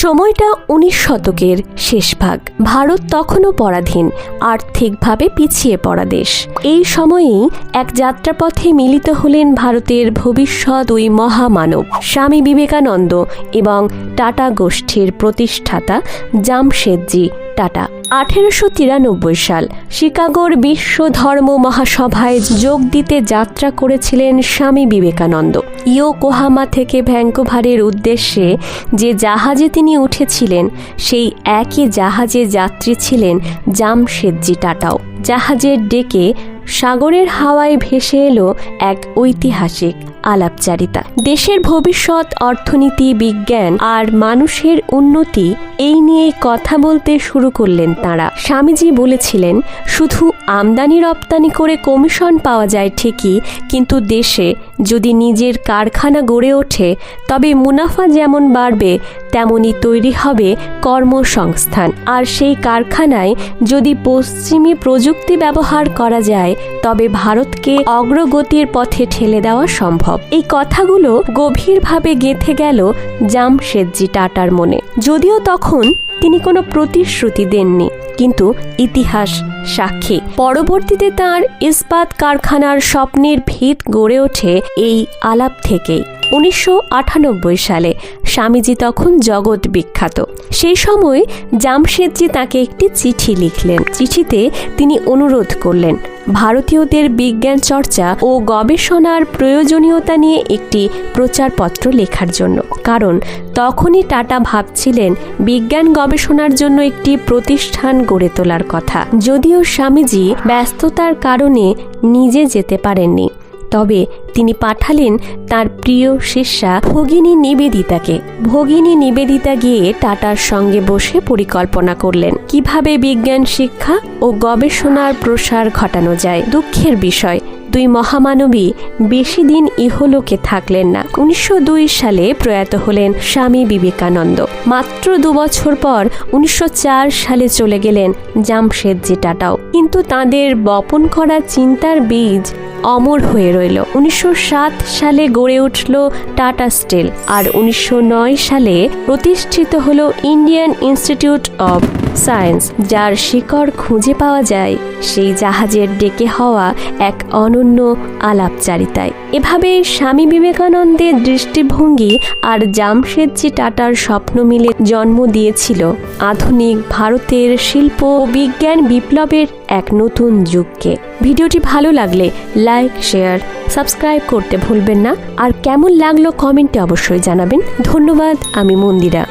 সময়টা 19 শতকের শেষ ভাগ। ভারত তখনও পরাধীন, আর্থিকভাবে পিছিয়ে পড়া দেশ। এই সময়েই এক যাত্রাপথে মিলিত হলেন ভারতের ভবিষ্যৎ দুই মহামানব, স্বামী বিবেকানন্দ এবং টাটা গোষ্ঠীর প্রতিষ্ঠাতা জামশেদজি টাটা। 1893 সাল শিকাগোর বিশ্ব ধর্ম মহাসভায় যোগ দিতে যাত্রা করেছিলেন স্বামী বিবেকানন্দ। ইয়োকোহামা থেকে ভ্যাঙ্কুভারের উদ্দেশ্যে যে জাহাজে তিনি উঠেছিলেন, সেই একই জাহাজে যাত্রী ছিলেন জামশেদজি টাটাও। জাহাজের ডেকে সাগরের হাওয়ায় ভেসে এলো এক ঐতিহাসিক আলাপচারিতা। দেশের ভবিষ্যৎ, অর্থনীতি, বিজ্ঞান আর মানুষের উন্নতি, এই নিয়ে কথা বলতে শুরু করলেন তাঁরা। স্বামীজি বলেছিলেন, শুধু আমদানি রপ্তানি করে কমিশন পাওয়া যায় ঠিকই, কিন্তু দেশে যদি নিজের কারখানা গড়ে ওঠে তবে মুনাফা যেমন বাড়বে তেমনি তৈরি হবে কর্মসংস্থান। আর সেই কারখানায় যদি পশ্চিমী প্রযুক্তি ব্যবহার করা যায় তবে ভারতকে অগ্রগতির পথে ঠেলে দেওয়া সম্ভব। এই কথাগুলো গভীরভাবে গেঁথে গেল জামশেদজি টাটার মনে। যদিও তখন তিনি কোনো প্রতিশ্রুতি দেননি, কিন্তু ইতিহাস সাক্ষী, পরবর্তীতে তাঁর ইস্পাত কারখানার স্বপ্নের ভিত গড়ে ওঠে এই আলাপ থেকেই। 1998 সালে স্বামীজি তখন জগৎ বিখ্যাত। সেই সময় জামশেদজি তাকে একটি চিঠি লিখলেন। চিঠিতে তিনি অনুরোধ করলেন ভারতীয়দের বিজ্ঞান চর্চা ও গবেষণার প্রয়োজনীয়তা নিয়ে একটি প্রচারপত্র লেখার জন্য। কারণ তখনই টাটা ভাবছিলেন বিজ্ঞান গবেষণার জন্য একটি প্রতিষ্ঠান গড়ে তোলার কথা। যদিও স্বামীজি ব্যস্ততার কারণে নিজে যেতে পারেননি, তবে তিনি পাঠালেন তার প্রিয় শিষ্যা ভগিনী নিবেদিতাকে। ভগিনী নিবেদিতা গিয়ে টাটার সঙ্গে বসে পরিকল্পনা করলেন কিভাবে বিজ্ঞান শিক্ষা ও গবেষণার প্রসার ঘটানো যায়। দুঃখের বিষয়, দুই মহামানবী বেশি দিন ইহলোকে থাকলেন না। 1902 সালে প্রয়াত হলেন স্বামী বিবেকানন্দ। মাত্র 2 বছর পর 1904 সালে চলে গেলেন জামশেদজি টাটাও। কিন্তু তাঁদের বপন করা চিন্তার বীজ অমর হয়ে রইল। 1907 সালে গড়ে উঠল টাটা স্টিল, আর 1909 সালে প্রতিষ্ঠিত হলো ইন্ডিয়ান ইনস্টিটিউট অব সায়েন্স, যার শিকড় খুঁজে পাওয়া যায় সেই জাহাজের ডেকে হওয়া এক অনন্য আলাপচারিতায়। এভাবে স্বামী বিবেকানন্দের দৃষ্টিভঙ্গি আর জামশেদজি টাটার স্বপ্ন মিলে জন্ম দিয়েছিল আধুনিক ভারতের শিল্প ও বিজ্ঞান বিপ্লবের এক নতুন যুগকে। ভিডিওটি ভালো লাগলে লাইক, শেয়ার, সাবস্ক্রাইব করতে ভুলবেন না। আর কেমন লাগলো কমেন্টে অবশ্যই জানাবেন। ধন্যবাদ। আমি মন্দিরা।